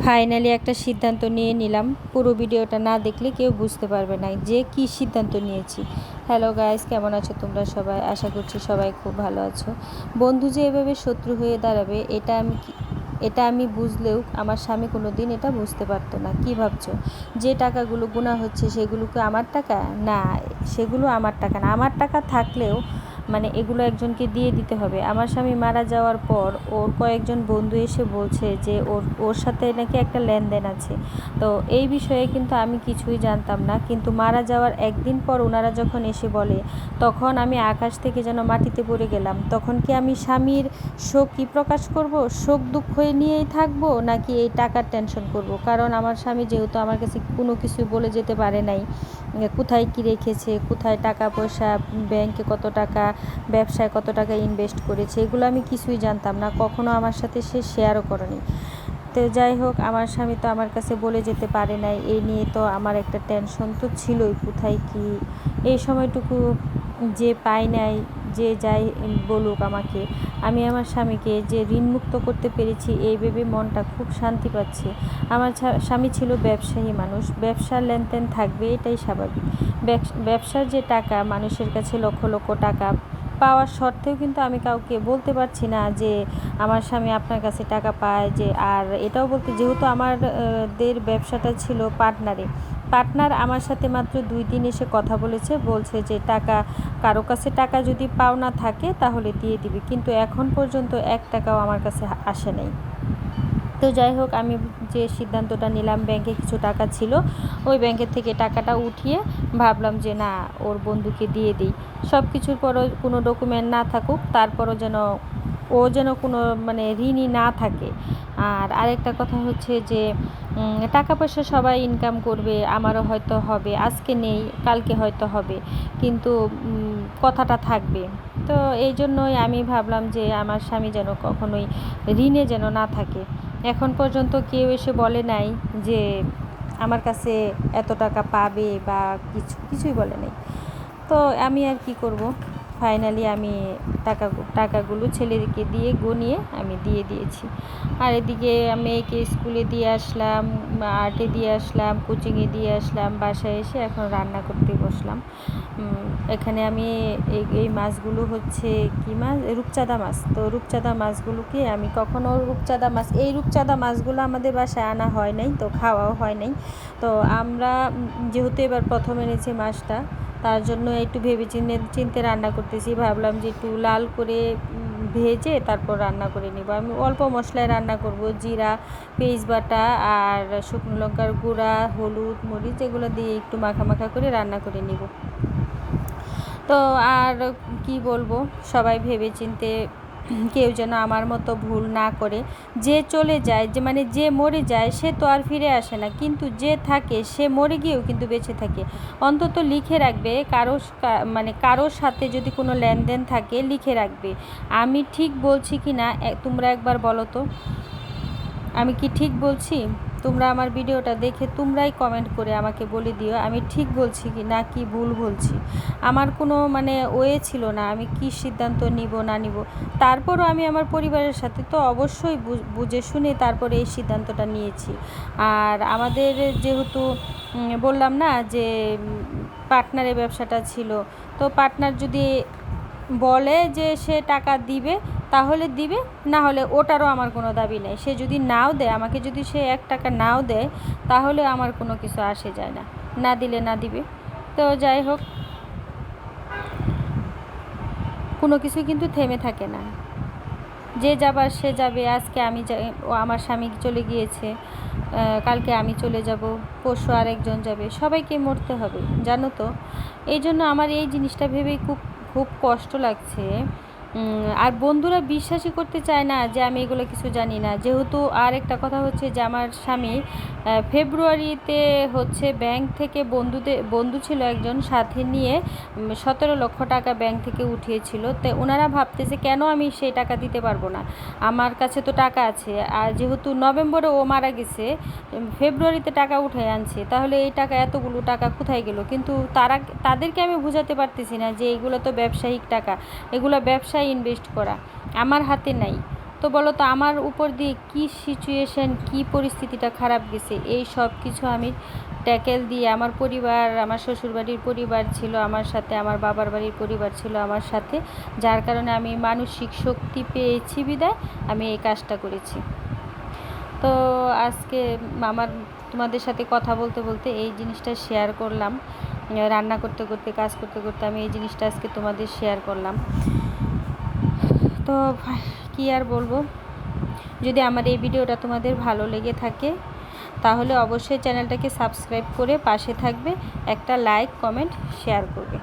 Finally একটা সিদ্ধান্ত নিয়ে নিলাম। পুরো ভিডিওটা না দেখলে কেউ বুঝতে পারবে না যে কি সিদ্ধান্ত নিয়েছি। হ্যালো গাইস, কেমন আছো তোমরা সবাই? আশা করছি সবাই খুব ভালো আছো। বন্ধু যে এভাবে শত্রু হয়ে দাঁড়াবে এটা আমি বুঝলেও আমার স্বামী কোনো দিন এটা বুঝতে পারতো না। কি ভাবছো? যে টাকাগুলো গুণা হচ্ছে সেগুলো কি আমার টাকা? না, সেগুলো আমার টাকা না। আমার টাকা থাকলেও এগুলো একজনকে দিয়ে দিতে হবে। আমার স্বামী মারা যাওয়ার পর ওর কয়েকজন বন্ধু এসে বলছে যে ওর সাথে নাকি একটা লেনদেন আছে। তো এই বিষয়ে কিন্তু আমি কিছুই জানতাম না, কিন্তু মারা যাওয়ার একদিন পর ওনারা যখন এসে বলে, তখন আমি আকাশ থেকে যেন মাটিতে পড়ে গেলাম। তখন কি আমি স্বামীর শোক কি প্রকাশ করব? শোক দুঃখ নিয়েই থাকবো, নাকি এই টাকার টেনশন করব? কারণ আমার স্বামী যেহেতু আমার কাছে কোনো কিছু বলে যেতে পারে নাই, কোথায় কী রেখেছে, কোথায় টাকা পয়সা, ব্যাংকে কত টাকা, ব্যবসায় কত টাকা ইনভেস্ট করেছে, এগুলো আমি কিছুই জানতাম না। কখনো আমার সাথে সে শেয়ারও করেনি। তো যাই হোক, আমার স্বামী তো আমার কাছে বলে যেতে পারে নাই, এই নিয়ে তো আমার একটা টেনশন তো ছিলই। কোথায় কি এই সময়টুকু যে পাই নাই, যে যাই বলুক আমাকে, আমি আমার স্বামীকে যে ঋণমুক্ত করতে পেরেছি এই ভেবে মনটা খুব শান্তি পাচ্ছে। আমার স্বামী ছিল ব্যবসায়ী মানুষ, ব্যবসার লেনদেন থাকবে, এটাই স্বাভাবিক। ব্যবসার যে টাকা, মানুষের কাছে লক্ষ লক্ষ টাকা পাওয়ার সত্ত্বেও কিন্তু আমি কাউকে বলতে পারছি না যে আমার স্বামী আপনার কাছে টাকা পায়। যে আর এটাও বলতে, যেহেতু আমাদের ব্যবসাটা ছিল পার্টনার আমার সাথে মাত্র 2 দিন এসে কথা বলছে যে কারো কাছে টাকা যদি পাওনা থাকে তাহলে দিয়ে দিবে, কিন্তু এখন পর্যন্ত 1 টাকাও আমার কাছে আসে নাই। তো যাই হোক, আমি যে সিদ্ধান্তটা নিলাম, ব্যাংকে কিছু টাকা ছিল, ওই ব্যাংকের থেকে টাকাটা উঠিয়ে ভাবলাম যে না, ওর বন্ধুকে দিয়ে দিই। সব কিছুর পরও কোনো ডকুমেন্ট না থাকুক, তারপরও যেন কোনো ঋণই না থাকে। আর আরেকটা কথা হচ্ছে যে টাকা পয়সা সবাই ইনকাম করবে, আমারও হয়তো হবে, আজকে নেই কালকে হয়তো হবে, কিন্তু কথাটা থাকবে। তো এই জন্যই আমি ভাবলাম যে আমার স্বামী যেন কখনোই ঋণে যেন না থাকে। এখন পর্যন্ত কেউ এসে বলে নাই যে আমার কাছে এত টাকা পাবে বা কিছুই বলে নাই। তো আমি আর কি করব, ফাইনালি আমি টাকাগুলো ছেলেকে দিয়ে গনিয়ে আমি দিয়ে দিয়েছি। আর এদিকে মেয়েকে স্কুলে দিয়ে আসলাম, আর্টে দিয়ে আসলাম, কোচিংয়ে দিয়ে আসলাম, বাসায় এসে এখন রান্না করতে বসলাম। এখানে আমি এই মাছগুলো হচ্ছে কি মাছ, রূপচাঁদা মাছ। তো রূপচাঁদা মাছগুলোকে আমি কখনও রূপচাঁদা মাছগুলো আমাদের বাসায় আনা হয় নাই, তো খাওয়াও হয় নাই। তো আমরা যেহেতু এবার প্রথম এনেছি মাছটা, তার জন্য একটু ভেবে চিন্তে রান্না করতেছি। ভাবলাম যে একটু লাল করে ভেজে তারপর রান্না করে নিব। আমি অল্প মশলায় রান্না করব, জিরা, পেঁয়াজ বাটা আর শুকনো লঙ্কার গুঁড়া, হলুদ, মরিচ এগুলো দিয়ে একটু মাখা করে রান্না করে নিব। তো আর কি বলবো, সবাই ভেবে চিন্তে, কেউ যেন আমার মতো ভুল না করে। যে চলে যায়, যে মরে যায় সে তো আর ফিরে আসে না, কিন্তু যে থাকে সে মরে গিয়েও কিন্তু বেঁচে থাকে। অন্তত লিখে রাখবে, কারোর সাথে যদি কোনো লেনদেন থাকে লিখে রাখবে। আমি ঠিক বলছি কি না তোমরা একবার বলো তো, আমি কি ঠিক বলছি? তোমরা আমার ভিডিওটা দেখে তোমরাই কমেন্ট করে আমাকে বলে দিও আমি ঠিক বলছি কি না, কি ভুল বলছি। আমার কোনো ওয়ে ছিল না আমি কি সিদ্ধান্ত নিব না নিব। তারপরও আমি আমার পরিবারের সাথে তো অবশ্যই বুঝে শুনে তারপরে এই সিদ্ধান্তটা নিয়েছি। আর আমাদের যেহেতু বললাম না যে পার্টনারের ব্যবসাটা ছিল, তো পার্টনার যদি বলে যে সে টাকা দিবে তাহলে দিবে, না হলে ওটারও আমার কোনো দাবি নেই। সে যদি নাও দেয় আমাকে, যদি সে 1 টাকা নাও দেয়, তাহলে আমার কোনো কিছু আসে যায় না, না দিলে না দিবে। তো যাই হোক, কোনো কিছু কিন্তু থেমে থাকে না, যে যাবার সে যাবে। আজকে আমার স্বামী চলে গিয়েছে, কালকে আমি চলে যাব, পরশু আরেকজন যাবে, সবাইকে মরতে হবে, জানো তো। এই জন্য আমার এই জিনিসটা ভেবেই খুব খুব কষ্ট লাগছে। আর বন্ধুরা বিশ্বাসই করতে চায় না যে আমি এগুলো কিছু জানি না। যেহেতু আর একটা কথা হচ্ছে যে আমার স্বামী ফেব্রুয়ারিতে হচ্ছে ব্যাংক থেকে বন্ধু ছিল একজন, সাথে নিয়ে 17 লক্ষ টাকা ব্যাংক থেকে উঠিয়েছিল। তো ওনারা ভাবতেছে কেন আমি সেই টাকা দিতে পারবো না, আমার কাছে তো টাকা আছে। আর যেহেতু নভেম্বরে ও মারা গেছে, ফেব্রুয়ারিতে টাকা উঠে আনছে, তাহলে এই টাকা, এতগুলো টাকা কোথায় গেল? কিন্তু তাদেরকে আমি বোঝাতে পারতেছি না যে এগুলো তো ব্যবসায়িক টাকা, এগুলো ব্যবসায় ইনভেস্ট করা, আমার হাতে নাই। তো বলো তো আমার উপর দিয়ে কি সিচুয়েশান, কি পরিস্থিতিটা খারাপ গেছে, এই সব কিছু আমি ট্যাকেল দিয়ে, আমার পরিবার, আমার শ্বশুরবাড়ির পরিবার ছিল আমার সাথে, আমার বাবার বাড়ির পরিবার ছিল আমার সাথে, যার কারণে আমি মানসিক শক্তি পেয়েছি বিদায় আমি এই কাজটা করেছি। তো আজকে আমার তোমাদের সাথে কথা বলতে বলতে এই জিনিসটা শেয়ার করলাম, রান্না করতে করতে, কাজ করতে করতে আমি এই জিনিসটা আজকে তোমাদের শেয়ার করলাম। তো কী আর বলবো, যদি আমার এই ভিডিওটা তোমাদের ভালো লেগে থাকে তাহলে অবশ্যই চ্যানেলটাকে সাবস্ক্রাইব করে পাশে থাকবে, একটা লাইক, কমেন্ট, শেয়ার করবে।